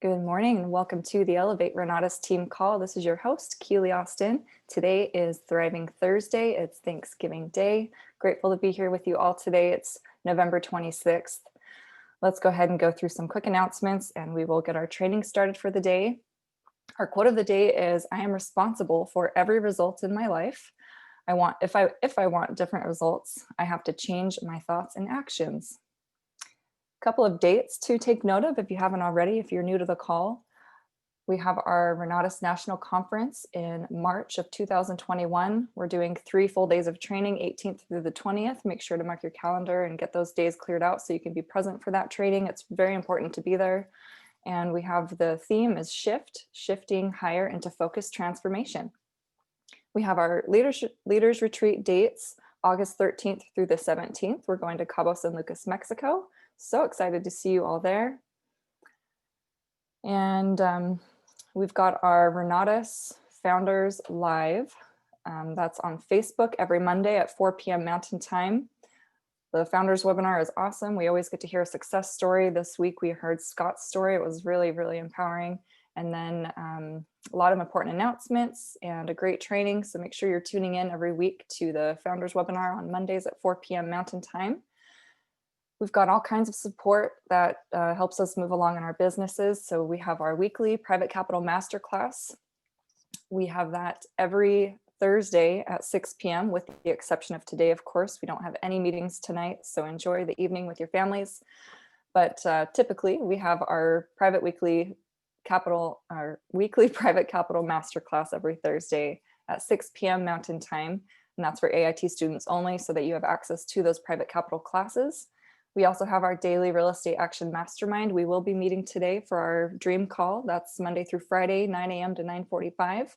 Good morning and welcome to the Elevate Renatus team call. This is your host, Keely Austin. Today is Thriving Thursday. It's Thanksgiving Day. Grateful to be here with you all today. It's November 26th. Let's go ahead and go through some quick announcements and we will get our training started for the day. Our quote of the day is, I am responsible for every result in my life. If I want different results, I have to change my thoughts and actions. Couple of dates to take note of if you haven't already, if you're new to the call. We have our Renatus National Conference in March of 2021. We're doing 3 full days of training, 18th through the 20th. Make sure to mark your calendar and get those days cleared out so you can be present for that training. It's very important to be there. And we have the theme is shifting higher into focused transformation. We have our leaders retreat dates, August 13th through the 17th. We're going to Cabo San Lucas, Mexico. So excited to see you all there. And we've got our Renatus Founders Live. That's on Facebook every Monday at 4 p.m. Mountain Time. The Founders webinar is awesome. We always get to hear a success story. This week we heard Scott's story. It was really, really empowering. And then a lot of important announcements and a great training. So make sure you're tuning in every week to the Founders webinar on Mondays at 4 p.m. Mountain Time. We've got all kinds of support that helps us move along in our businesses. So we have our weekly private capital masterclass. We have that every Thursday at 6 p.m. with the exception of today, of course. We don't have any meetings tonight, so enjoy the evening with your families. But typically we have our weekly private capital masterclass every Thursday at 6 p.m. Mountain Time. And that's for AIT students only so that you have access to those private capital classes. We also have our daily real estate action mastermind. We will be meeting today for our dream call. That's Monday through Friday, 9 a.m. to 9:45.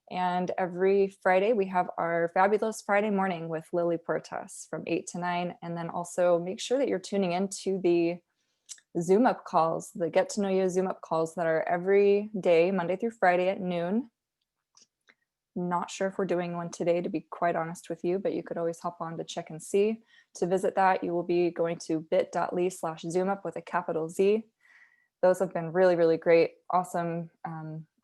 And every Friday we have our fabulous Friday morning with Lily Portas from 8 to 9. And then also make sure that you're tuning into the Zoom up calls, the get to know you Zoom up calls that are every day, Monday through Friday at noon. Not sure if we're doing one today, to be quite honest with you, but you could always hop on to check and see. To visit that, you will be going to bit.ly/zoomup with a capital Z. Those have been really, really great, awesome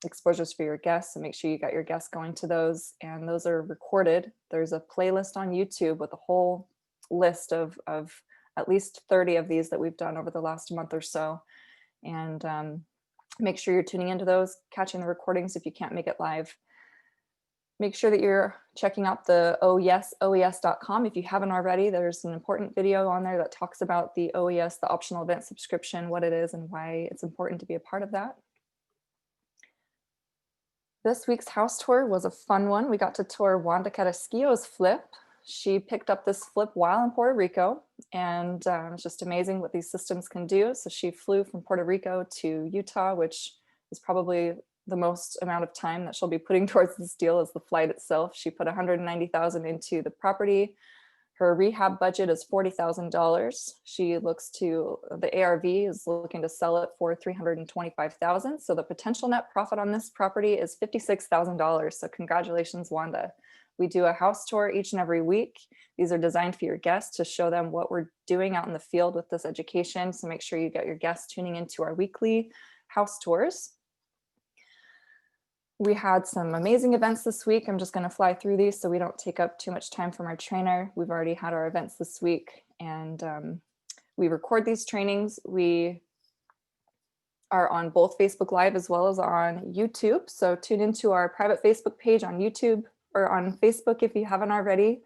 exposures for your guests. So make sure you got your guests going to those, and those are recorded. There's a playlist on YouTube with a whole list of at least 30 of these that we've done over the last month or so. And make sure you're tuning into those, catching the recordings if you can't make it live. Make sure that you're checking out the oes.com. If you haven't already, there's an important video on there that talks about the OES, the optional event subscription, what it is and why it's important to be a part of that. This week's house tour was a fun one. We got to tour Wanda Carrasquillo's flip. She picked up this flip while in Puerto Rico, and it's just amazing what these systems can do. So she flew from Puerto Rico to Utah, which is probably the most amount of time that she'll be putting towards this deal is the flight itself. She put $190,000 into the property. Her rehab budget is $40,000. She looks to, the ARV is looking to sell it for $325,000. So the potential net profit on this property is $56,000. So congratulations, Wanda. We do a house tour each and every week. These are designed for your guests to show them what we're doing out in the field with this education. So make sure you get your guests tuning into our weekly house tours. We had some amazing events this week. I'm just going to fly through these so we don't take up too much time from our trainer. We've already had our events this week, and we record these trainings. We are on both Facebook Live as well as on YouTube. So tune into our private Facebook page on YouTube or on Facebook if you haven't already.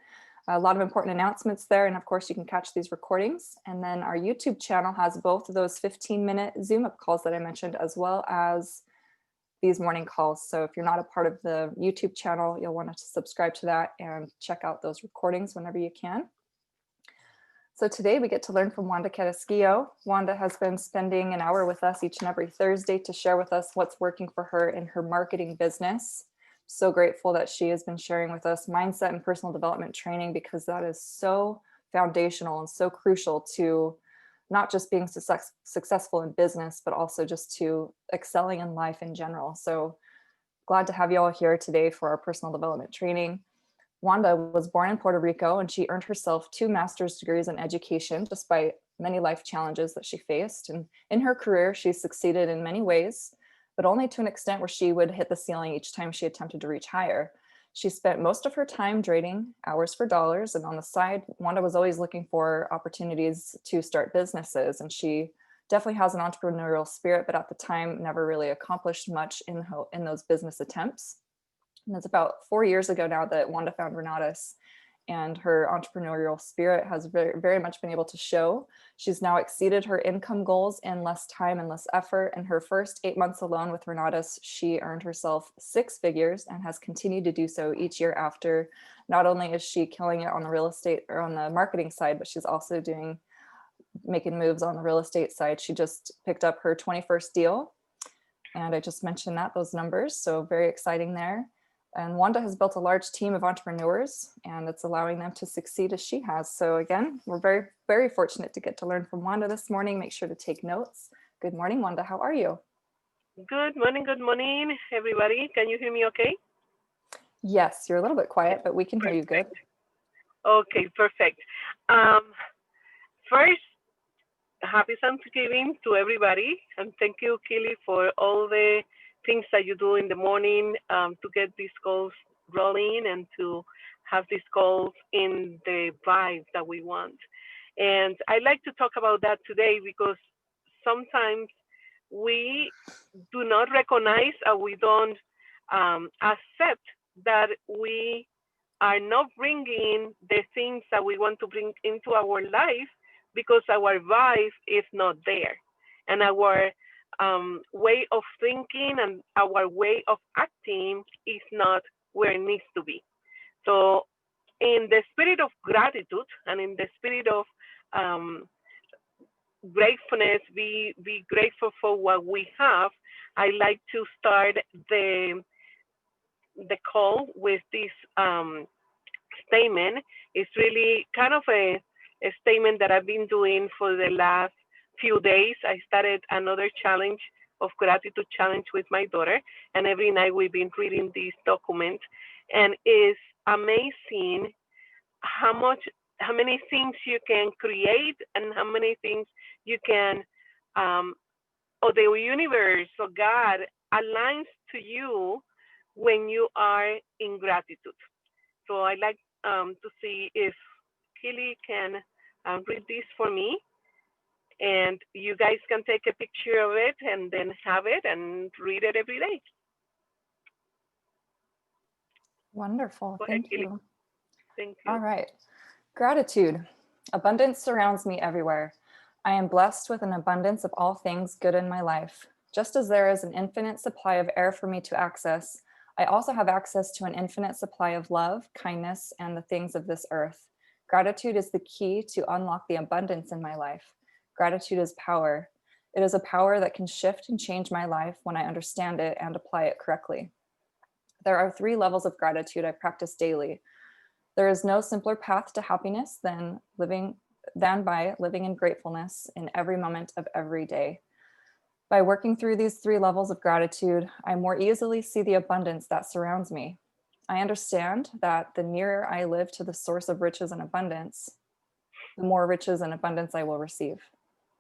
A lot of important announcements there. And of course, you can catch these recordings. And then our YouTube channel has both of those 15-minute Zoom up calls that I mentioned, as well as these morning calls. So if you're not a part of the YouTube channel, you'll want to subscribe to that and check out those recordings whenever you can. So today we get to learn from Wanda Carrasquillo. Wanda has been spending an hour with us each and every Thursday to share with us what's working for her in her marketing business. So grateful that she has been sharing with us mindset and personal development training, because that is so foundational and so crucial to not just being successful in business, but also just to excelling in life in general. So glad to have you all here today for our personal development training. Wanda was born in Puerto Rico, and she earned herself 2 master's degrees in education just by many life challenges that she faced. And in her career, she succeeded in many ways, but only to an extent where she would hit the ceiling each time she attempted to reach higher. She spent most of her time trading hours for dollars. And on the side, Wanda was always looking for opportunities to start businesses. And she definitely has an entrepreneurial spirit, but at the time never really accomplished much in those business attempts. And it's about 4 years ago now that Wanda found Renatus, and her entrepreneurial spirit has very, very much been able to show. She's now exceeded her income goals in less time and less effort. In her first 8 months alone with Renatus, she earned herself 6 figures and has continued to do so each year after. Not only is she killing it on the real estate or on the marketing side, but she's also making moves on the real estate side. She just picked up her 21st deal. And I just mentioned those numbers. So very exciting there. And Wanda has built a large team of entrepreneurs, and it's allowing them to succeed as she has. So again, we're very, very fortunate to get to learn from Wanda this morning. Make sure to take notes. Good morning, Wanda. How are you? Good morning, everybody. Can you hear me okay? Yes, you're a little bit quiet, but we can hear you good. Okay, perfect. First, happy Thanksgiving to everybody. And thank you, Kelly, for all the things that you do in the morning to get these calls rolling and to have these calls in the vibe that we want. And I like to talk about that today because sometimes we do not recognize or we don't accept that we are not bringing the things that we want to bring into our life because our vibe is not there. And our way of thinking and our way of acting is not where it needs to be. So, in the spirit of gratitude and in the spirit of um, gratefulness, be grateful for what we have. I like to start the call with this statement. It's really kind of a statement that I've been doing for the last few days. I started another challenge of gratitude challenge with my daughter, and every night we've been reading this document, and it's amazing how many things you can create and how many things you can or the universe or God aligns to you when you are in gratitude. So I like to see if Kelly can read this for me, and you guys can take a picture of it and then have it and read it every day. Wonderful. Go ahead, Thank Kelly. you. Thank All you. right. Gratitude. Abundance surrounds me everywhere. I am blessed with an abundance of all things good in my life. Just as there is an infinite supply of air for me to access, I also have access to an infinite supply of love, kindness, and the things of this earth. Gratitude is the key to unlock the abundance in my life. Gratitude is power. It is a power that can shift and change my life when I understand it and apply it correctly. There are 3 levels of gratitude I practice daily. There is no simpler path to happiness than by living in gratefulness in every moment of every day. By working through these 3 levels of gratitude, I more easily see the abundance that surrounds me. I understand that the nearer I live to the source of riches and abundance, the more riches and abundance I will receive.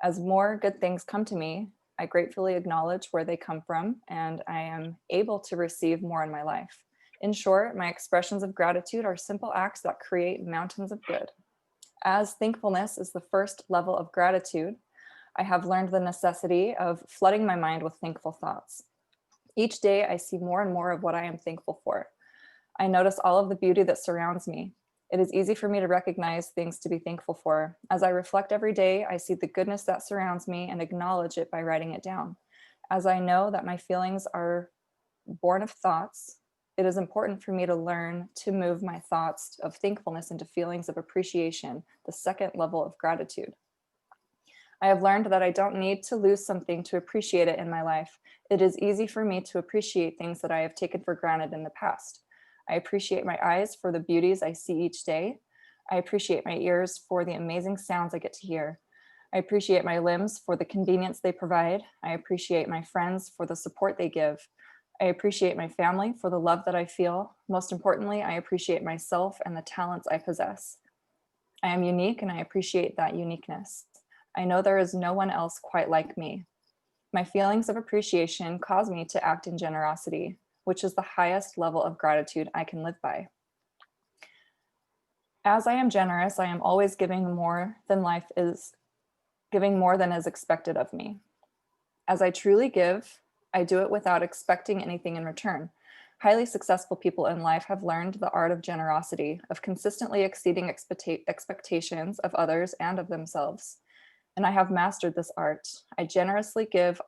As more good things come to me, I gratefully acknowledge where they come from, and I am able to receive more in my life. In short, my expressions of gratitude are simple acts that create mountains of good. As thankfulness is the first level of gratitude, I have learned the necessity of flooding my mind with thankful thoughts. Each day, I see more and more of what I am thankful for. I notice all of the beauty that surrounds me. It is easy for me to recognize things to be thankful for. As I reflect every day, I see the goodness that surrounds me and acknowledge it by writing it down. As I know that my feelings are born of thoughts, it is important for me to learn to move my thoughts of thankfulness into feelings of appreciation, the second level of gratitude. I have learned that I don't need to lose something to appreciate it in my life. It is easy for me to appreciate things that I have taken for granted in the past. I appreciate my eyes for the beauties I see each day. I appreciate my ears for the amazing sounds I get to hear. I appreciate my limbs for the convenience they provide. I appreciate my friends for the support they give. I appreciate my family for the love that I feel. Most importantly, I appreciate myself and the talents I possess. I am unique and I appreciate that uniqueness. I know there is no one else quite like me. My feelings of appreciation cause me to act in generosity, which is the highest level of gratitude I can live by. As I am generous, I am always giving more than is expected of me. As I truly give, I do it without expecting anything in return. Highly successful people in life have learned the art of generosity, of consistently exceeding expectations of others and of themselves. And I have mastered this art. I generously give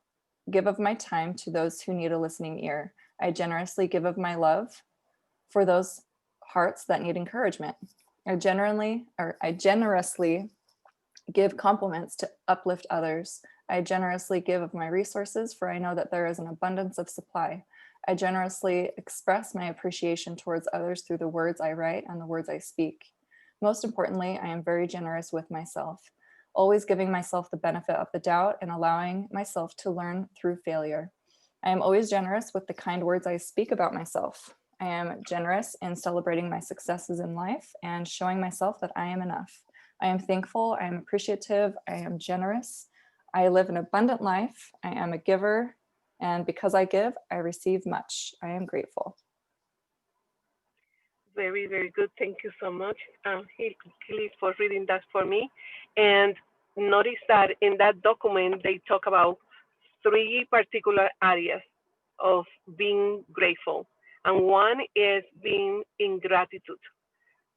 of my time to those who need a listening ear. I generously give of my love for those hearts that need encouragement. I generously give compliments to uplift others. I generously give of my resources, for I know that there is an abundance of supply. I generously express my appreciation towards others through the words I write and the words I speak. Most importantly, I am very generous with myself, always giving myself the benefit of the doubt and allowing myself to learn through failure. I am always generous with the kind words I speak about myself. I am generous in celebrating my successes in life and showing myself that I am enough. I am thankful, I am appreciative, I am generous. I live an abundant life. I am a giver, and because I give, I receive much. I am grateful. Very, very good. Thank you so much, Kelly, for reading that for me. And notice that in that document, they talk about three particular areas of being grateful. And one is being in gratitude.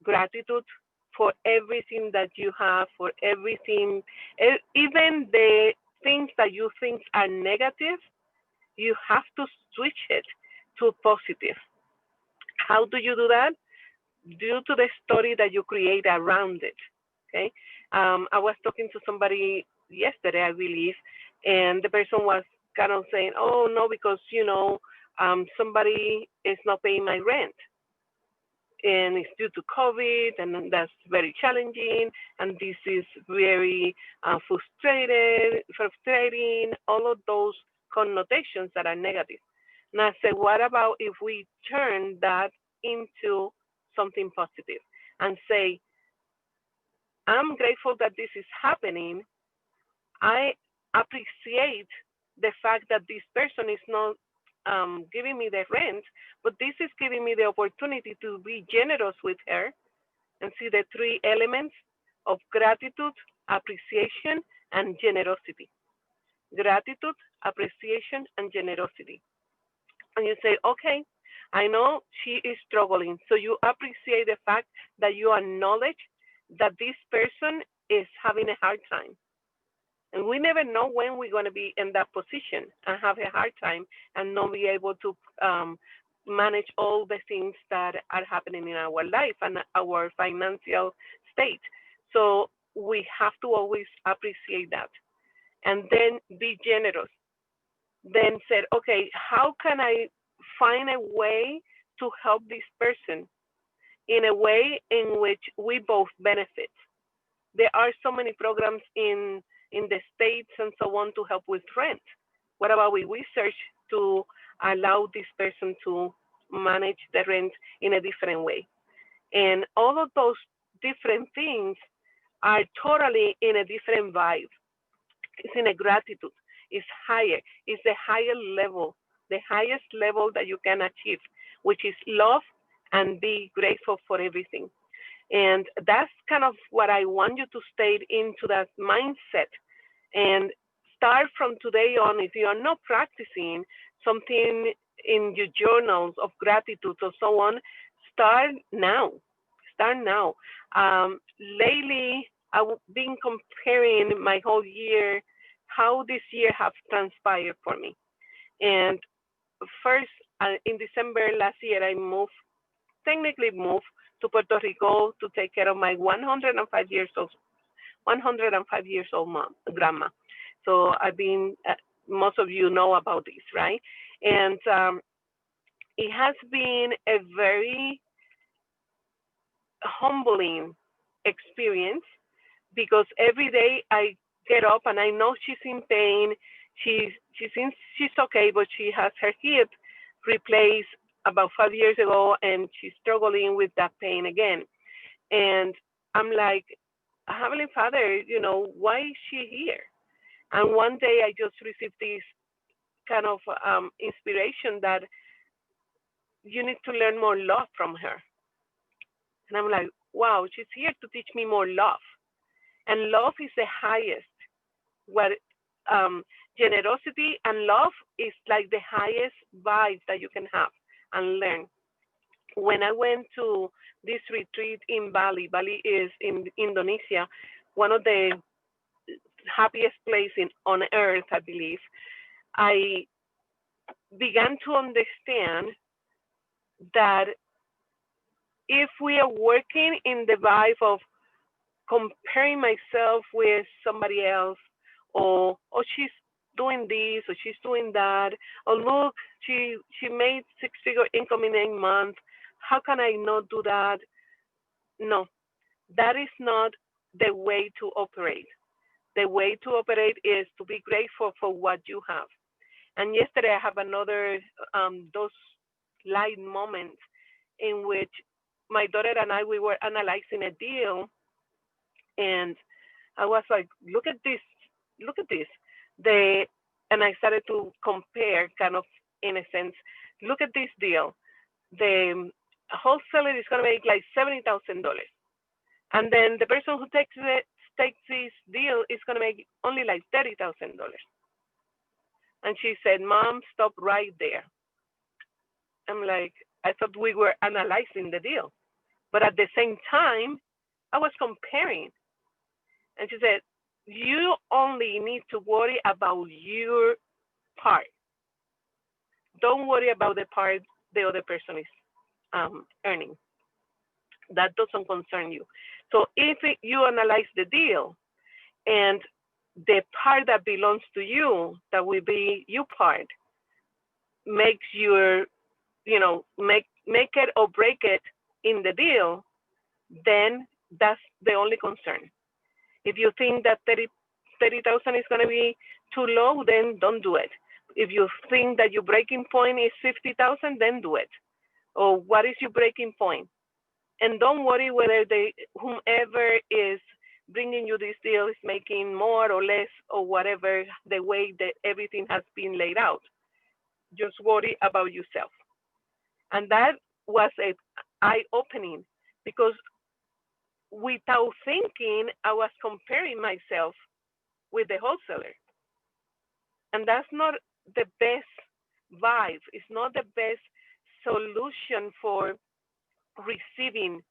Gratitude for everything that you have, for everything, even the things that you think are negative, you have to switch it to positive. How do you do that? Due to the story that you create around it. Okay. I was talking to somebody yesterday, I believe, and the person was kind of saying, "Oh no, because somebody is not paying my rent, and it's due to COVID, and that's very challenging, and this is very frustrating, all of those connotations that are negative." And I said, what about if we turn that into something positive and say, I'm grateful that this is happening. I appreciate the fact that this person is not giving me the rent, but this is giving me the opportunity to be generous with her and see the three elements of gratitude, appreciation, and generosity. Gratitude, appreciation, and generosity. And you say, okay, I know she is struggling. So you appreciate the fact that you acknowledge that this person is having a hard time. And we never know when we're going to be in that position and have a hard time and not be able to manage all the things that are happening in our life and our financial state. So we have to always appreciate that and then be generous. Then said, okay, how can I find a way to help this person in a way in which we both benefit? There are so many programs in the states and so on to help with rent. What about we research to allow this person to manage the rent in a different way? And all of those different things are totally in a different vibe. It's in a gratitude. It's higher. It's the higher level, the highest level that you can achieve, which is love and be grateful for everything. And that's kind of what I want you to stay into, that mindset, and start from today on. If you are not practicing something in your journals of gratitude or so on, start now. Start now. Lately, I've been comparing my whole year, how this year have transpired for me. And first, in December last year, I technically moved to Puerto Rico to take care of my 105 years old mom, grandma. So I've been, most of you know about this, right? And it has been a very humbling experience because every day I get up and I know she's in pain. She seems she's okay, but she has her hip replaced about 5 years ago, and she's struggling with that pain again. And I'm like, Heavenly Father, why is she here? And one day I just received this kind of inspiration that you need to learn more love from her. And I'm like, wow, she's here to teach me more love. And love is the highest. What generosity and love is like the highest vibe that you can have and learn. When I went to this retreat in Bali, Bali is in Indonesia, one of the happiest places on earth, I believe. I began to understand that if we are working in the vibe of comparing myself with somebody else, or she's doing this, or she's doing that, or look, she made six-figure income in 8 months. How can I not do that? No, that is not the way to operate. The way to operate is to be grateful for what you have. And yesterday I have another those light moments in which my daughter and I we were analyzing a deal, and I was like, look at this. The and I started to compare, kind of in a sense. Look at this deal. The wholesaler is going to make like $70,000, and then the person who takes this deal is going to make only like $30,000. And she said, "Mom, stop right there." I'm like, I thought we were analyzing the deal, but at the same time, I was comparing. And she said, "You only need to worry about your part. Don't worry about the part the other person is earning. That doesn't concern you." So if you analyze the deal and the part that belongs to you, that will be your part, makes your, make it or break it in the deal, then that's the only concern. If you think that 30,000 is going to be too low, then don't do it. If you think that your breaking point is 50,000, then do it. Or what is your breaking point? And don't worry whether whomever is bringing you this deal is making more or less or whatever, the way that everything has been laid out. Just worry about yourself. And that was a eye opening, because without thinking, I was comparing myself with the wholesaler. And that's not the best vibe. It's not the best solution for receiving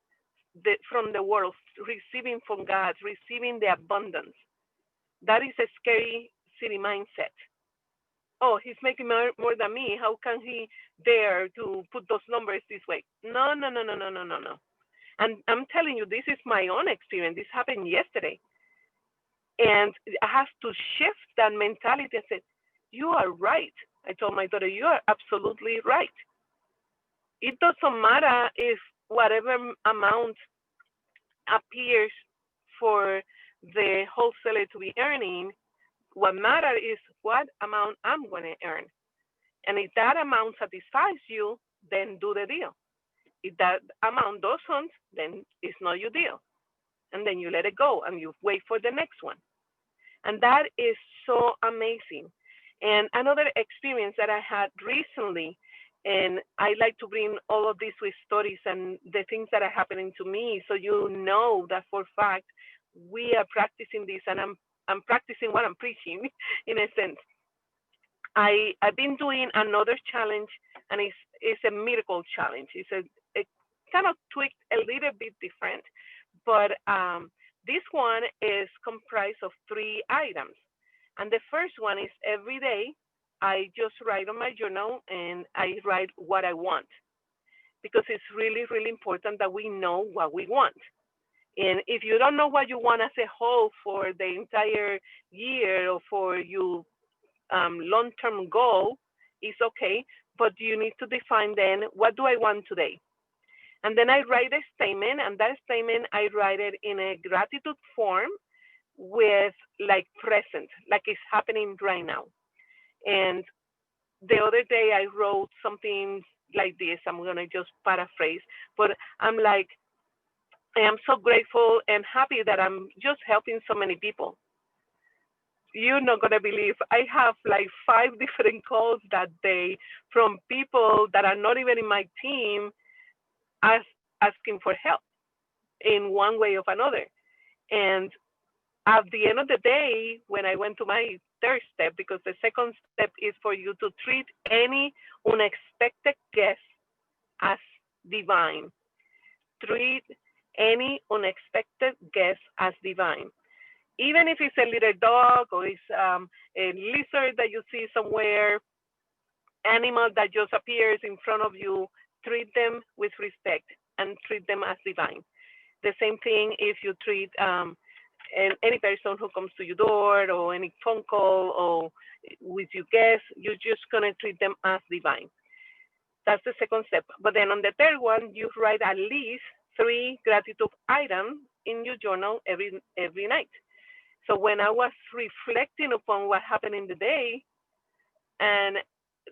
from the world, receiving from God, receiving the abundance. That is a scary city mindset. Oh, he's making more than me. How can he dare to put those numbers this way? No, no, no, no, no, no, no, no. And I'm telling you, this is my own experience. This happened yesterday. And I have to shift that mentality. I said, "You are right." I told my daughter, "You are absolutely right. It doesn't matter if whatever amount appears for the wholesaler to be earning. What matters is what amount I'm going to earn. And if that amount satisfies you, then do the deal. If that amount doesn't, then it's not your deal. And then you let it go and you wait for the next one." And that is so amazing. And another experience that I had recently, and I like to bring all of this with stories and the things that are happening to me, so you know that for fact we are practicing this, and I'm practicing what I'm preaching in a sense. I've been doing another challenge, and it's a miracle challenge. It's a kind of tweaked a little bit different, but this one is comprised of 3 items. And the first one is every day I just write on my journal and I write what I want, because it's really, really important that we know what we want. And if you don't know what you want as a whole for the entire year or for your long-term goal, it's okay, but you need to define then, what do I want today? And then I write a statement, and that statement I write it in a gratitude form with like present, like it's happening right now. And the other day I wrote something like this. I'm gonna just paraphrase, but I'm like, I am so grateful and happy that I'm just helping so many people. You're not gonna believe I have like 5 different calls that day from people that are not even in my team as asking for help in one way or another. And at the end of the day, when I went to my third step, because the second step is for you to treat any unexpected guest as divine. Treat any unexpected guest as divine. Even if it's a little dog or it's a lizard that you see somewhere, animal that just appears in front of you, treat them with respect and treat them as divine. The same thing if you treat any person who comes to your door or any phone call or with your guests, you're just gonna treat them as divine. That's the second step. But then on the third one, you write at least 3 gratitude items in your journal every night. So when I was reflecting upon what happened in the day, and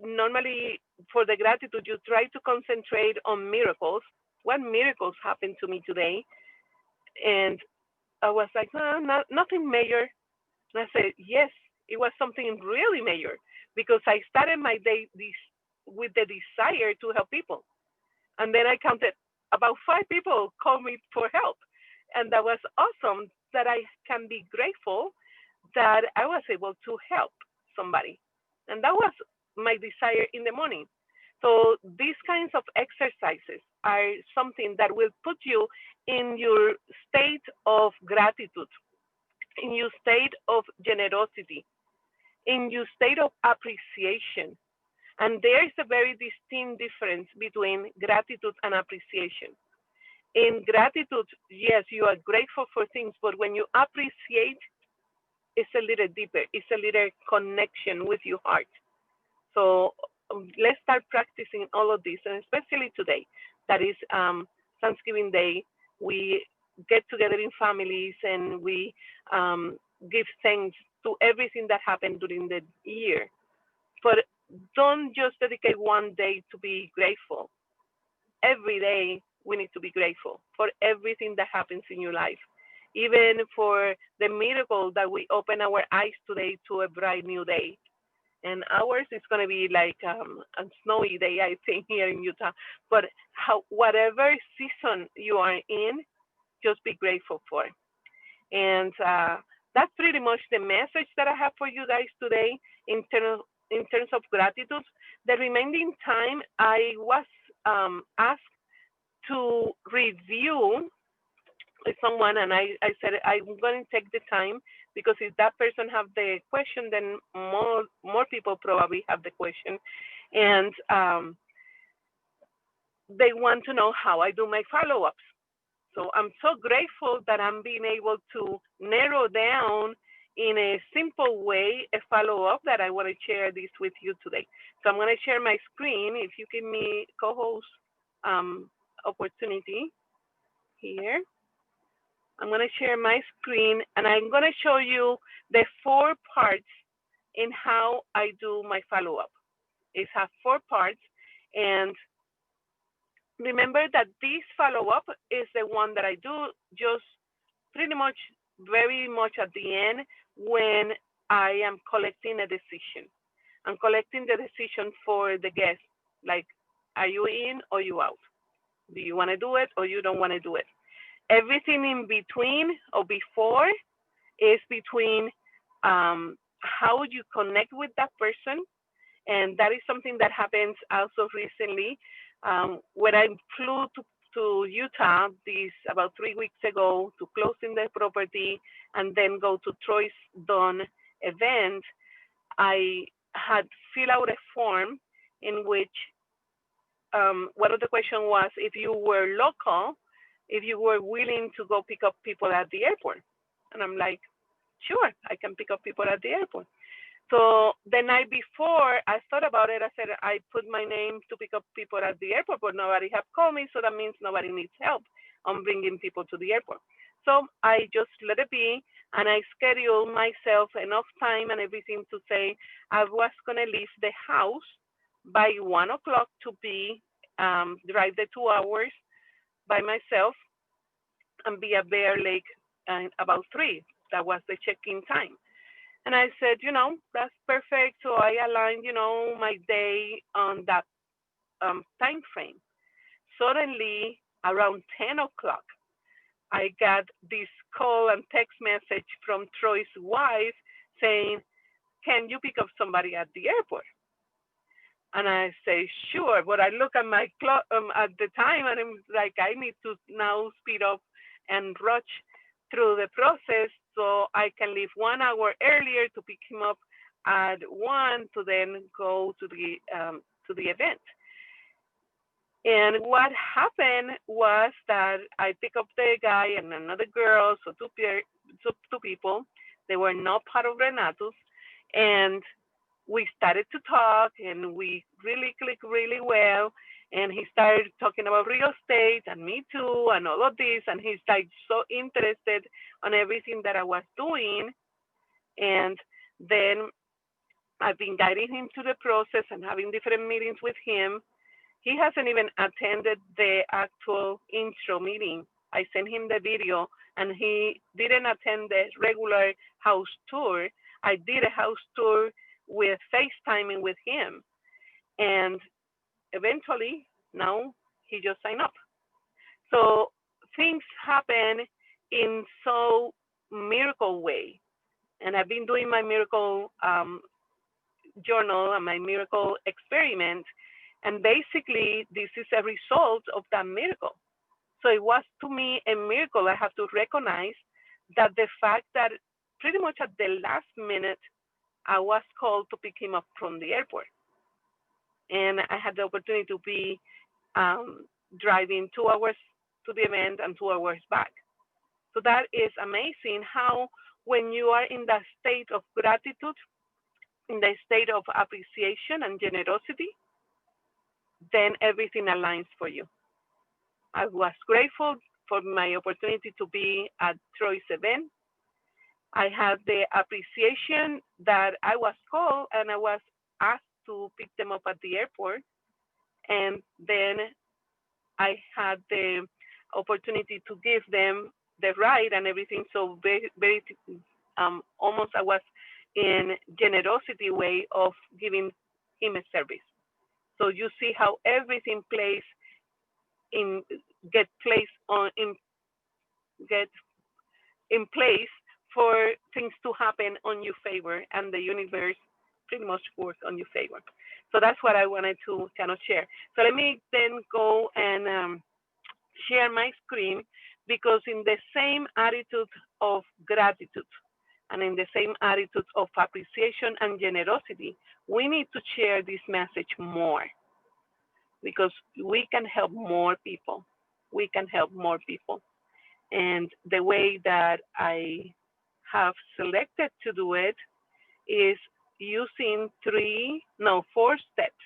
normally for the gratitude, you try to concentrate on miracles. What miracles happened to me today? And I was like, no, nothing major. And I said, yes, it was something really major because I started my day with the desire to help people. And then I counted about 5 people called me for help. And that was awesome that I can be grateful that I was able to help somebody. And that was my desire in the morning. So these kinds of exercises are something that will put you in your state of gratitude, in your state of generosity, in your state of appreciation. And there is a very distinct difference between gratitude and appreciation. In gratitude, yes, you are grateful for things, but when you appreciate, it's a little deeper. It's a little connection with your heart. So let's start practicing all of this, and especially today, that is Thanksgiving Day. We get together in families and we give thanks to everything that happened during the year. But don't just dedicate one day to be grateful. Every day we need to be grateful for everything that happens in your life, even for the miracle that we open our eyes today to a bright new day. And ours is going to be like a snowy day, I think, here in Utah. But whatever season you are in, just be grateful for. And that's pretty much the message that I have for you guys today in terms of gratitude. The remaining time, I was asked to review someone, and I said I'm going to take the time because if that person have the question, then more people probably have the question, and they want to know how I do my follow-ups. So I'm so grateful that I'm being able to narrow down in a simple way a follow-up that I want to share this with you today. So I'm going to share my screen. If you give me co-host opportunity here. I'm going to share my screen and I'm going to show you the 4 parts in how I do my follow-up. It has 4 parts, and remember that this follow-up is the one that I do just pretty much very much at the end when I am collecting a decision. I'm collecting the decision for the guest, like, are you in or you out? Do you want to do it or you don't want to do it? Everything in between or before is between how you connect with that person. And that is something that happens also recently. When I flew to Utah this about 3 weeks ago to closing the property and then go to Troy's Dawn event, I had filled out a form in which one of the questions was if you were local, if you were willing to go pick up people at the airport. And I'm like, sure, I can pick up people at the airport. So the night before I thought about it, I said, I put my name to pick up people at the airport, but nobody have called me. So that means nobody needs help on bringing people to the airport. So I just let it be. And I scheduled myself enough time and everything to say I was going to leave the house by 1 o'clock to be drive the 2 hours by myself and be at Bear Lake about 3. That was the check-in time. And I said, that's perfect. So I aligned, my day on that time frame. Suddenly, around 10 o'clock, I got this call and text message from Troy's wife saying, can you pick up somebody at the airport? And I say, sure. But I look at my clock at the time and I'm like, I need to now speed up and rush through the process so I can leave 1 hour earlier to pick him up at 1 to then go to the event. And what happened was that I picked up the guy and another girl, so two people. They were not part of Renatus, and we started to talk, and we really clicked really well. And he started talking about real estate and me too, and all of this. And he's like so interested on everything that I was doing. And then I've been guiding him through the process and having different meetings with him. He hasn't even attended the actual intro meeting. I sent him the video and he didn't attend the regular house tour. I did a house tour with FaceTiming with him. And eventually, now he just signed up. So things happen in so miracle way. And I've been doing my miracle journal and my miracle experiment. And basically, this is a result of that miracle. So it was to me a miracle. I have to recognize that the fact that pretty much at the last minute, I was called to pick him up from the airport. And I had the opportunity to be driving 2 hours to the event and 2 hours back. So that is amazing how when you are in that state of gratitude, in the state of appreciation and generosity, then everything aligns for you. I was grateful for my opportunity to be at Troy's event. I had the appreciation that I was called and I was asked to pick them up at the airport. And then I had the opportunity to give them the ride and everything. So very almost I was in generosity way of giving him a service. So you see how everything get in place for things to happen on your favor, and the universe pretty much works on your favor. So that's what I wanted to kind of share. So let me then go and share my screen, because in the same attitude of gratitude and in the same attitude of appreciation and generosity, we need to share this message more, because we can help more people. We can help more people. And the way that I have selected to do it is using 4 steps.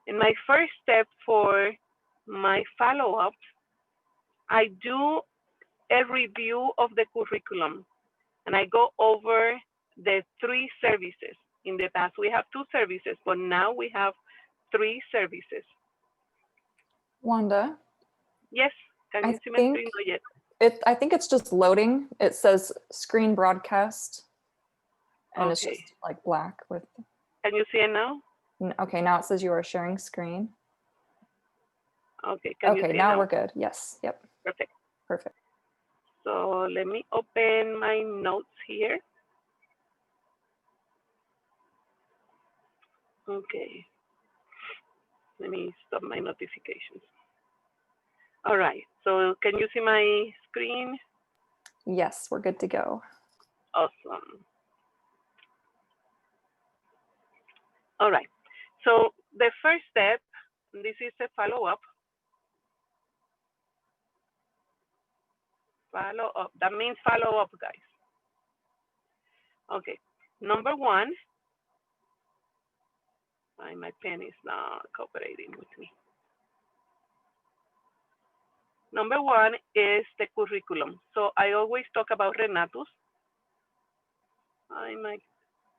In my first step for my follow-up, I do a review of the curriculum and I go over the 3 services. In the past, we have 2 services, but now we have 3 services. Wanda? Yes, can you see my screen? Not yet. I think it's just loading. It says screen broadcast, and okay. It's just like black with. Can you see it now? Okay, now it says you are sharing screen. Okay. Okay, now we're good. Yes. Yep. Perfect. So let me open my notes here. Okay. Let me stop my notifications. All right. So can you see my screen? Yes, we're good to go. Awesome. All right. So the first step, this is a follow-up. Follow-up. That means follow-up, guys. Okay. Number 1. My pen is not cooperating with me. Number 1 is the curriculum. So I always talk about Renatus.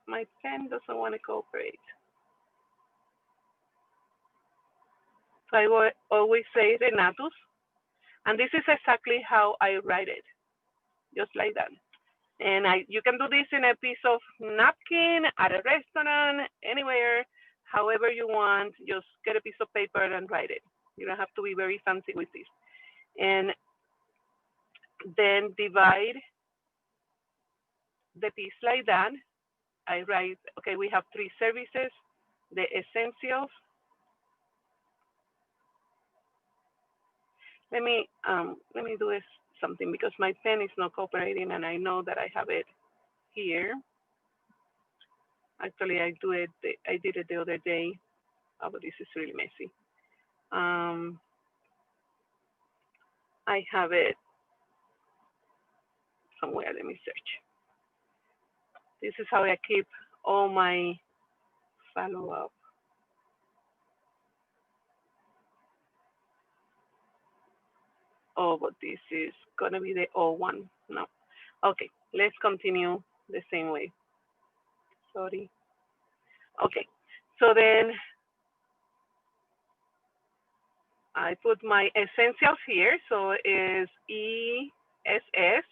My pen doesn't want to cooperate. So I will always say Renatus. And this is exactly how I write it, just like that. And you can do this in a piece of napkin, at a restaurant, anywhere, however you want. Just get a piece of paper and write it. You don't have to be very fancy with this. And then divide the piece like that. I write, okay, we have 3 services, the essentials. Let me do something because my pen is not cooperating and I know that I have it here. Actually, I did it the other day. Oh, but this is really messy. I have it somewhere. Let me search. This is how I keep all my follow-up. Oh, but this is gonna be the old one. No. Okay, let's continue the same way. Sorry. Okay, so then I put my essentials here. So is ESS.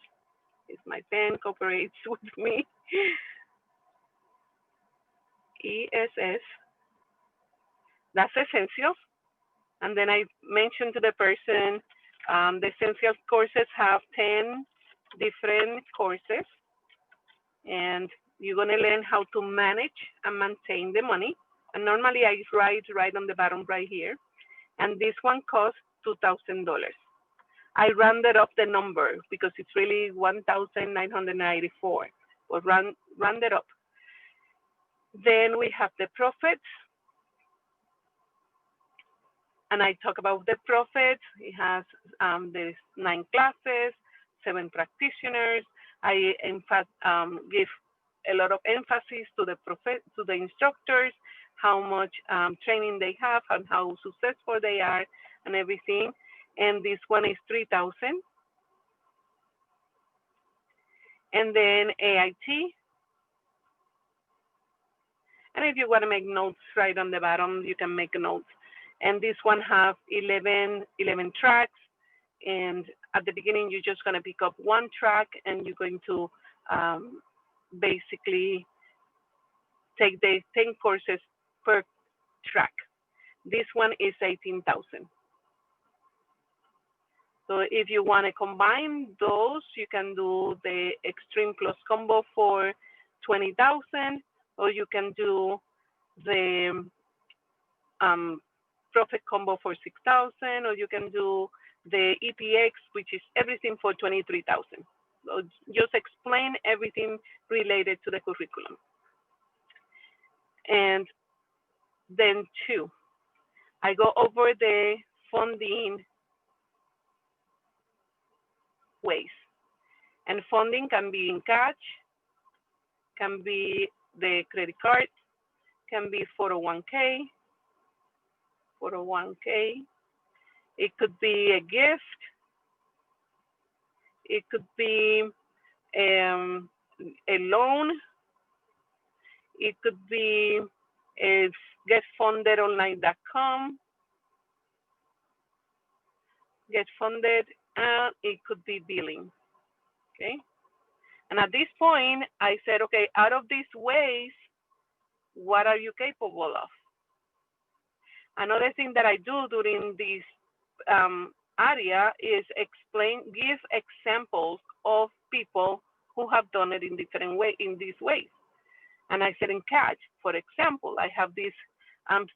If my pen cooperates with me. ESS. That's essentials. And then I mentioned to the person, the essentials courses have 10 different courses. And you're going to learn how to manage and maintain the money. And normally I write right on the bottom right here. And this one costs $2,000. I rounded up the number because it's really 1,994, but round it up. Then we have the profits. And I talk about the profits. It has there's 9 classes, 7 practitioners. I in fact give a lot of emphasis to the instructors, how much training they have and how successful they are and everything. And this one is 3,000. And then AIT. And if you want to make notes right on the bottom, you can make notes. And this one have 11 tracks. And at the beginning, you're just going to pick up 1 track and you're going to basically take the 10 courses per track. This one is 18,000. So if you want to combine those, you can do the Extreme Plus combo for 20,000, or you can do the Profit combo for 6,000, or you can do the EPX, which is everything for 23,000. So just explain everything related to the curriculum. And then 2, I go over the funding ways. And funding can be in cash, can be the credit card, can be 401k. It could be a gift. It could be a loan. It could be getfundedonline.com. Get funded, and it could be billing. Okay. And at this point, I said, okay, out of these ways, what are you capable of? Another thing that I do during this area is give examples of people who have done it in different ways, in these ways. And I said in cash, for example, I have this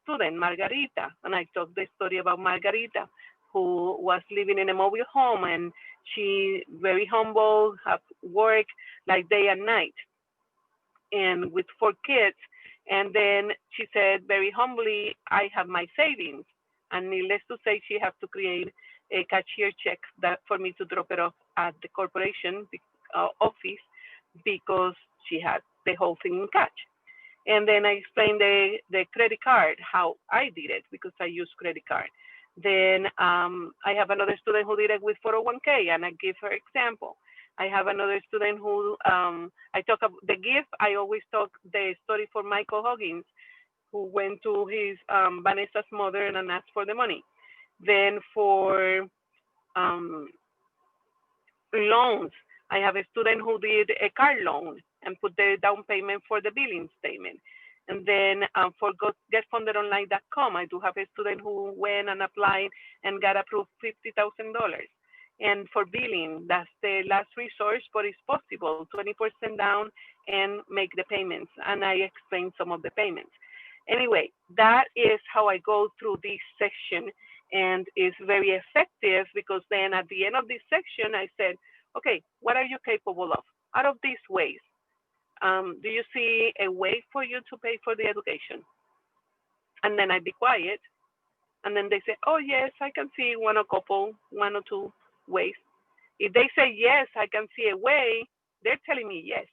student, Margarita, and I told the story about Margarita, who was living in a mobile home, and she very humble, have work like day and night, and with 4 kids. And then she said very humbly, I have my savings. And needless to say, she has to create a cashier check that for me to drop it off at the corporation office because she had the whole thing in cash. And then I explained the credit card, how I did it because I use credit card. Then I have another student who did it with 401k, and I give her example. I have another student who I talk about the gift. I always talk the story for Michael Huggins, who went to his Vanessa's mother and asked for the money. Then for um, loans. I have a student who did a car loan and put the down payment for the billing statement. And then for getfundedonline.com, I do have a student who went and applied and got approved $50,000. And for billing, that's the last resource, but it's possible, 20% down and make the payments. And I explained some of the payments. Anyway, that is how I go through this section, and it's very effective because then at the end of this section, I said, okay, what are you capable of? Out of these ways, do you see a way for you to pay for the education? And then I be quiet. And then they say, oh, yes, I can see one or two ways. If they say, yes, I can see a way, they're telling me yes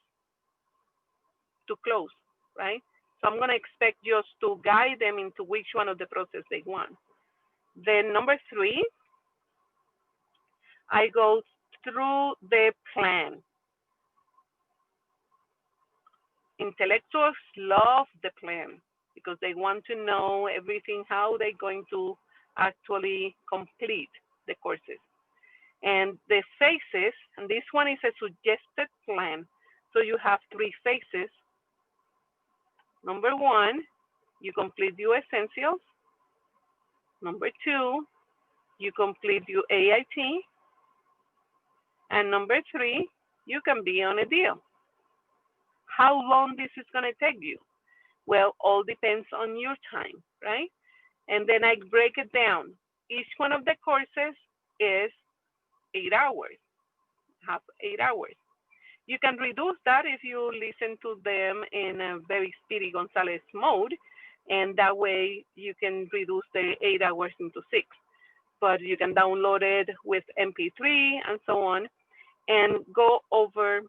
to close, right? So I'm going to expect just to guide them into which one of the process they want. Then number 3, I go through the plan. Intellectuals love the plan because they want to know everything, how they're going to actually complete the courses. And the phases, and this one is a suggested plan. So you have 3 phases. Number 1, you complete your essentials. Number 2, you complete your AIT. And number 3, you can be on a deal. How long this is going to take you? Well, all depends on your time, right? And then I break it down. Each one of the courses is 8 hours, have 8 hours. You can reduce that if you listen to them in a very Speedy Gonzalez mode, and that way you can reduce the 8 hours into 6. But you can download it with MP3 and so on, and go over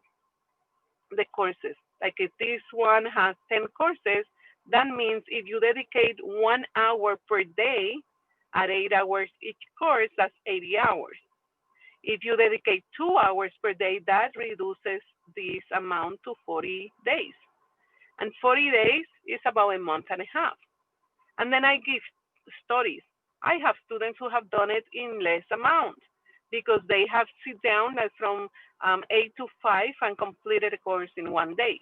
the courses. Like if this one has 10 courses, that means if you dedicate 1 hour per day at 8 hours each course, that's 80 hours. If you dedicate 2 hours per day, that reduces this amount to 40 days. And 40 days is about a month and a half. And then I give stories. I have students who have done it in less amount because they have sit down from 8 to 5 and completed a course in 1 day.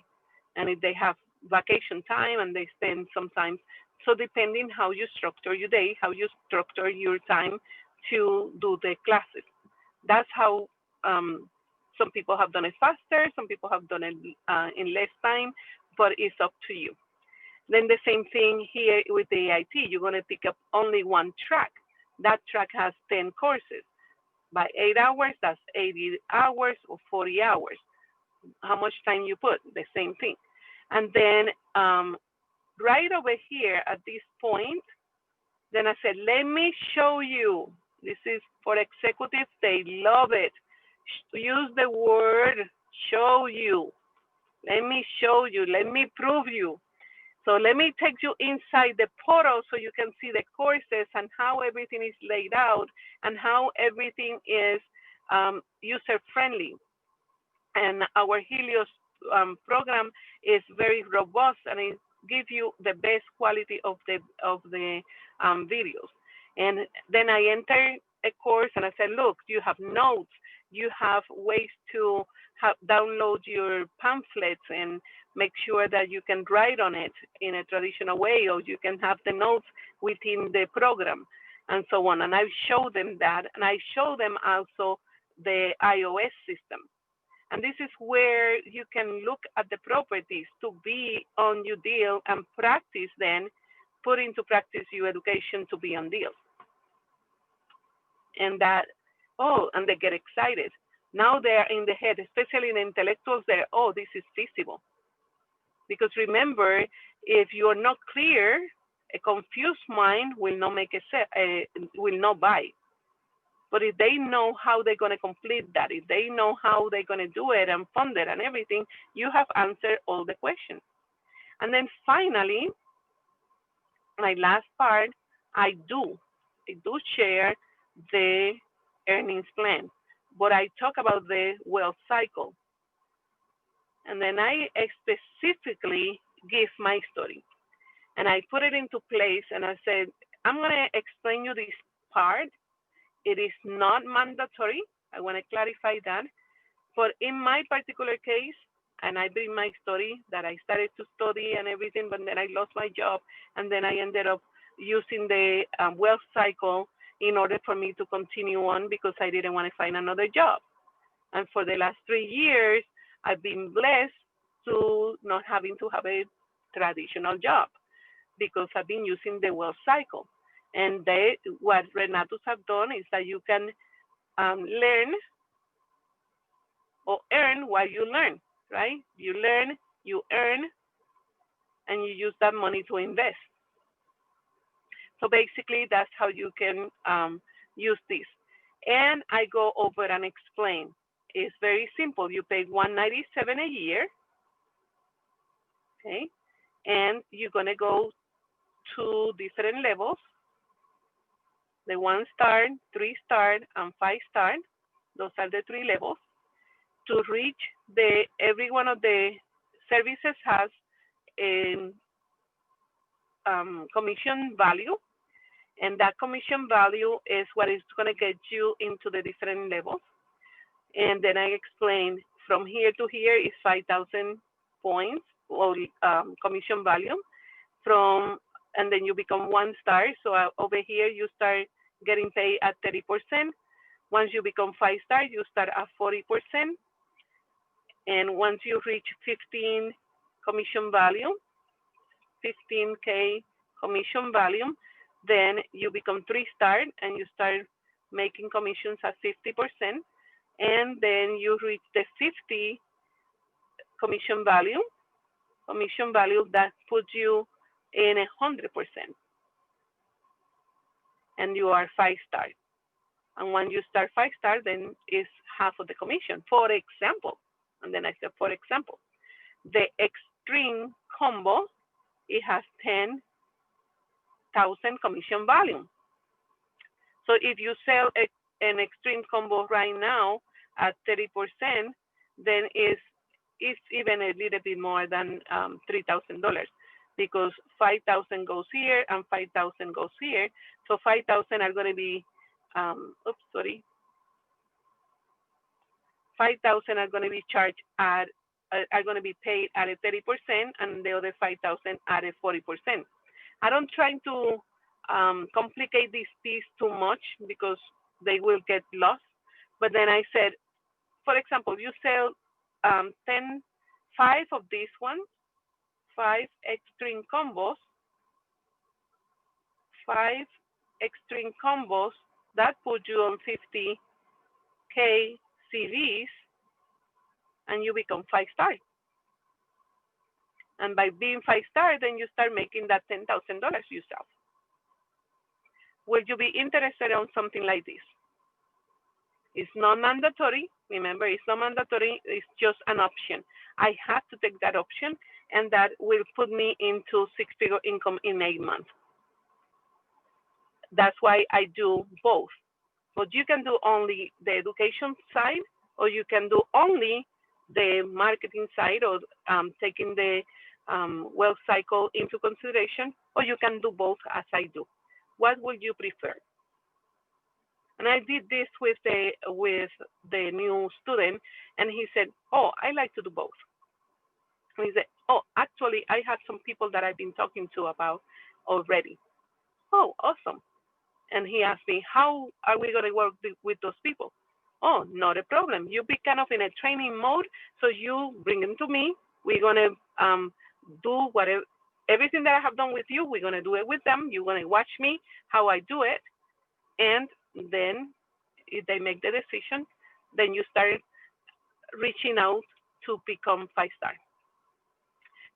And if they have vacation time and they spend some time, so depending how you structure your day, how you structure your time to do the classes. That's how some people have done it faster, some people have done it in less time, but it's up to you. Then the same thing here with the AIT, you're going to pick up only one track. That track has 10 courses. By 8 hours, that's 80 hours or 40 hours. How much time you put, the same thing. And then right over here at this point, then I said, let me show you. This is for executives, they love it. Use the word show you. Let me show you, let me prove you. So let me take you inside the portal so you can see the courses and how everything is laid out and how everything is user-friendly. And our Helios program is very robust and it gives you the best quality of the videos. And then I enter a course and I said, look, you have notes, you have ways to download your pamphlets and make sure that you can write on it in a traditional way, or you can have the notes within the program and so on. And I show them that, and I show them also the iOS system. And this is where you can look at the properties to be on your deal and practice then, put into practice your education to be on deals. And that, oh, and they get excited. Now they're in the head, especially in intellectuals, they're, oh, this is feasible. Because remember, if you're not clear, a confused mind will not make will not buy. But if they know how they're going to complete that, if they know how they're going to do it and fund it and everything, you have answered all the questions. And then finally, my last part, I do share the earnings plan, but I talk about the wealth cycle. And then I specifically give my story. And I put it into place and I said, I'm going to explain you this part It is not mandatory. I want to clarify that. But in my particular case, and I bring my story that I started to study and everything, but then I lost my job, and then I ended up using the wealth cycle in order for me to continue on because I didn't want to find another job. And for the last 3 years, I've been blessed to not having to have a traditional job because I've been using the wealth cycle. And what Renatus have done is that you can learn or earn while you learn, right? You learn, you earn, and you use that money to invest. So basically, that's how you can use this. And I go over and explain. It's very simple. You pay $197 a year, okay? And you're gonna go to different levels, the 1-star, 3-star, and 5-star. Those are the 3 levels. To reach every one of the services has a commission value, and that commission value is what is going to get you into the different levels. And then I explain from here to here is 5,000 points or commission value and then you become 1-star. So over here you start getting paid at 30%. Once you become 5-star, you start at 40%. And once you reach 15 commission value, 15K commission value, then you become 3-star and you start making commissions at 50%. And then you reach the 50 commission value that puts you in 100%. And you are 5-star. And when you start 5-star, then it's half of the commission. For example, and then I said, for example, the extreme combo, it has 10,000 commission value. So if you sell an extreme combo right now at 30%, then it's even a little bit more than $3,000 because 5,000 goes here and 5,000 goes here. So 5,000 are going to be, 5,000 are going to be charged are going to be paid at a 30%, and the other 5,000 at a 40%. I don't try to complicate this piece too much because they will get lost. But then I said, for example, you sell 5 of these ones, 5 extreme combos, 5 extreme combos, that put you on 50K CVs, and you become 5-star. And by being 5-star, then you start making that $10,000 yourself. Would you be interested on something like this? It's not mandatory. Remember, it's not mandatory. It's just an option. I had to take that option, and that will put me into 6-figure income in 8 months. That's why I do both. But you can do only the education side, or you can do only the marketing side, or taking the wealth cycle into consideration, or you can do both as I do. What would you prefer? And I did this with the new student, and he said, oh, I like to do both. And he said, oh, actually, I have some people that I've been talking to about already. Oh, awesome. And he asked me, how are we going to work with those people? Oh, not a problem. You be kind of in a training mode, so you bring them to me. We're going to do whatever, everything that I have done with you, we're going to do it with them. You're going to watch me, how I do it. And then if they make the decision, then you start reaching out to become 5-star.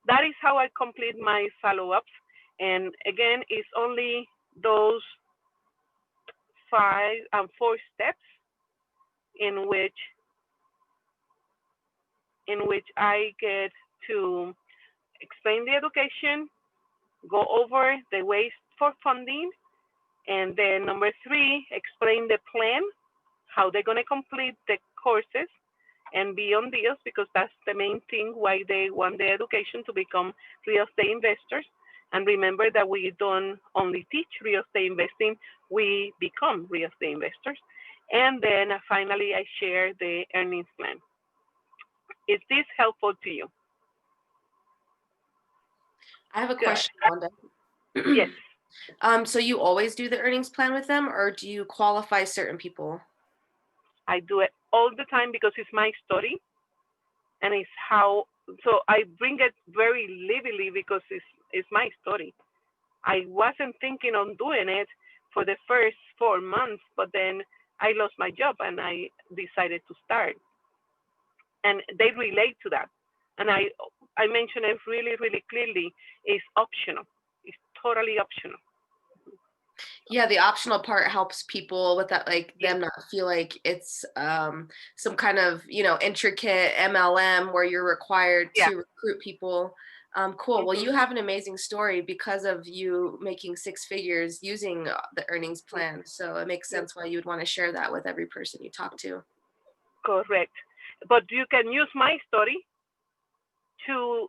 That is how I complete my follow-ups. And again, it's only those 4 steps in which I get to explain the education, go over the ways for funding, and then number 3, explain the plan, how they're going to complete the courses and be on deals, because that's the main thing why they want the education to become real estate investors. And remember that we don't only teach real estate investing, we become real estate investors. And then finally, I share the earnings plan. Is this helpful to you? I have a Good. question, Wanda. Yes, So you always do the earnings plan with them, or do you qualify certain people? I do it all the time because it's my story and it's how, so I bring it very vividly because it's my story. I wasn't thinking on doing it for the first 4 months, but then I lost my job and I decided to start. And they relate to that. And I mentioned it really, really clearly. It's optional. It's totally optional. Yeah, the optional part helps people with that, like Yes. them not feel like it's some kind of, intricate MLM where you're required Yeah. to recruit people. Cool. Well, you have an amazing story because of you making 6 figures using the earnings plan. So it makes sense why you would want to share that with every person you talk to. Correct. But you can use my story to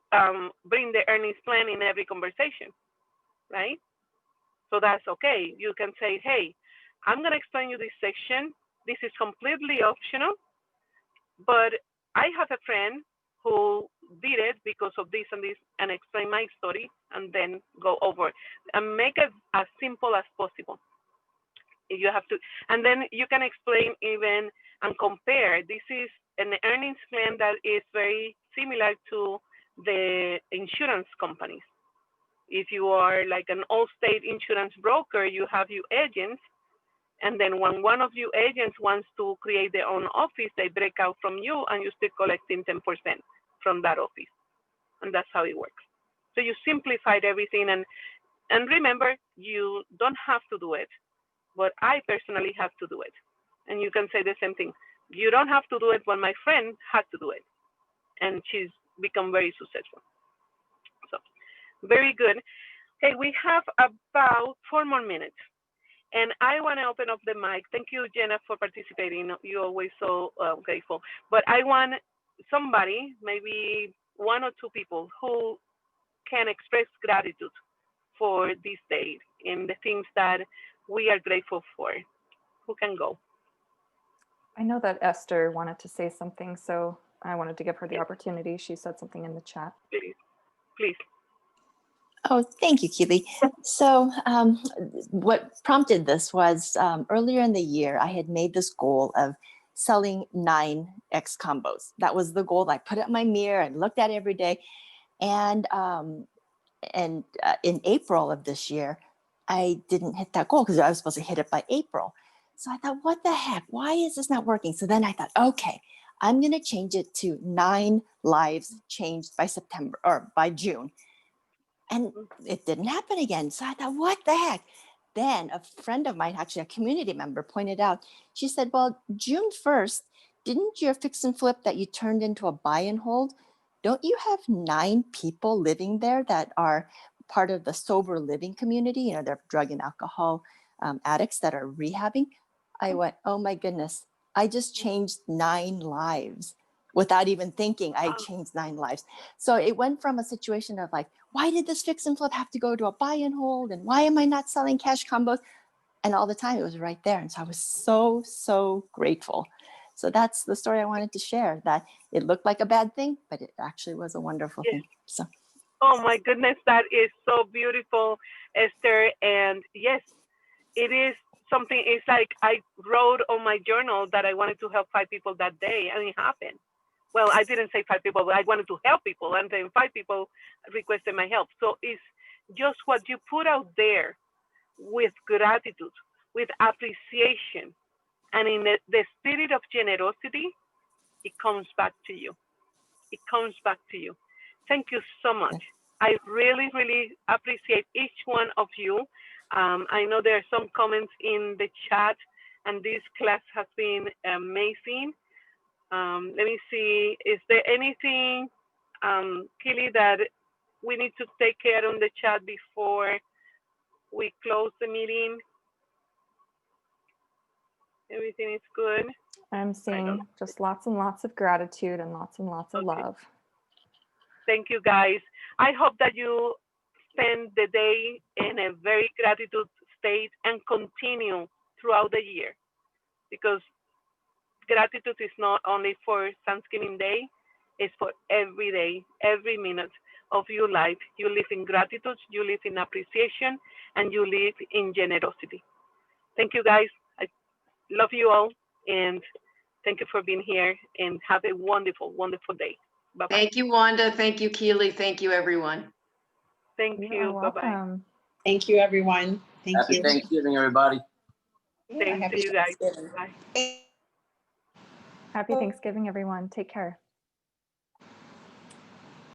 bring the earnings plan in every conversation, right? So that's okay. You can say, hey, I'm going to explain you this section. This is completely optional, but I have a friend who did it because of this and this, and explain my story and then go over it and make it as simple as possible. You have to, and then you can explain even and compare. This is an earnings plan that is very similar to the insurance companies. If you are like an all-state insurance broker, you have your agents, and then when one of your agents wants to create their own office, they break out from you, and you still collecting 10% from that office, and that's how it works. So you simplified everything, and remember, you don't have to do it, but I personally have to do it. And you can say the same thing. You don't have to do it, but my friend had to do it, and she's become very successful. So very good. Hey, we have about 4 more minutes. And I want to open up the mic. Thank you, Jenna, for participating. You're always so grateful. But I want somebody, maybe 1 or 2 people, who can express gratitude for this day and the things that we are grateful for. Who can go? I know that Esther wanted to say something, so I wanted to give her the Yes. opportunity. She said something in the chat. Please, please. Oh, thank you, Keely. So what prompted this was earlier in the year, I had made this goal of selling 9 X combos. That was the goal. I put it in my mirror and looked at it every day. And in April of this year, I didn't hit that goal because I was supposed to hit it by April. So I thought, what the heck? Why is this not working? So then I thought, okay, I'm going to change it to 9 lives changed by September or by June. And it didn't happen again. So I thought, what the heck? Then a friend of mine, actually a community member, pointed out, she said, well, June 1st, didn't your fix and flip that you turned into a buy and hold, don't you have 9 people living there that are part of the sober living community? You know, they're drug and alcohol addicts that are rehabbing. I went, oh my goodness, I just changed 9 lives. Without even thinking, I changed 9 lives. So it went from a situation of like, why did this fix and flip have to go to a buy and hold? And why am I not selling cash combos? And all the time it was right there. And so I was so, so grateful. So that's the story I wanted to share, that it looked like a bad thing, but it actually was a wonderful Yes. thing. So. Oh my goodness, that is so beautiful, Esther. And yes, it is something. It's like I wrote on my journal that I wanted to help 5 people that day, and it happened. Well, I didn't say 5 people, but I wanted to help people, and then 5 people requested my help. So it's just what you put out there with gratitude, with appreciation, and in the spirit of generosity, it comes back to you. It comes back to you. Thank you so much. I really, really appreciate each one of you. I know there are some comments in the chat, and this class has been amazing. Let me see, is there anything, Kelly, that we need to take care on the chat before we close the meeting? Everything is good? I'm seeing just lots and lots of gratitude and lots of Okay. love. Thank you, guys. I hope that you spend the day in a very gratitude state and continue throughout the year, because gratitude is not only for Thanksgiving Day, it's for every day, every minute of your life. You live in gratitude, you live in appreciation, and you live in generosity. Thank you, guys. I love you all, and thank you for being here, and have a wonderful, wonderful day. Bye-bye. Thank you, Wanda. Thank you, Keely. Thank you, everyone. Thank You you. are Bye-bye. welcome. Thank you, everyone. Thank Happy you. Thanksgiving, everybody. Yeah, Same to happy you guys. Thanksgiving. Bye. Happy Thanksgiving, everyone. Take care.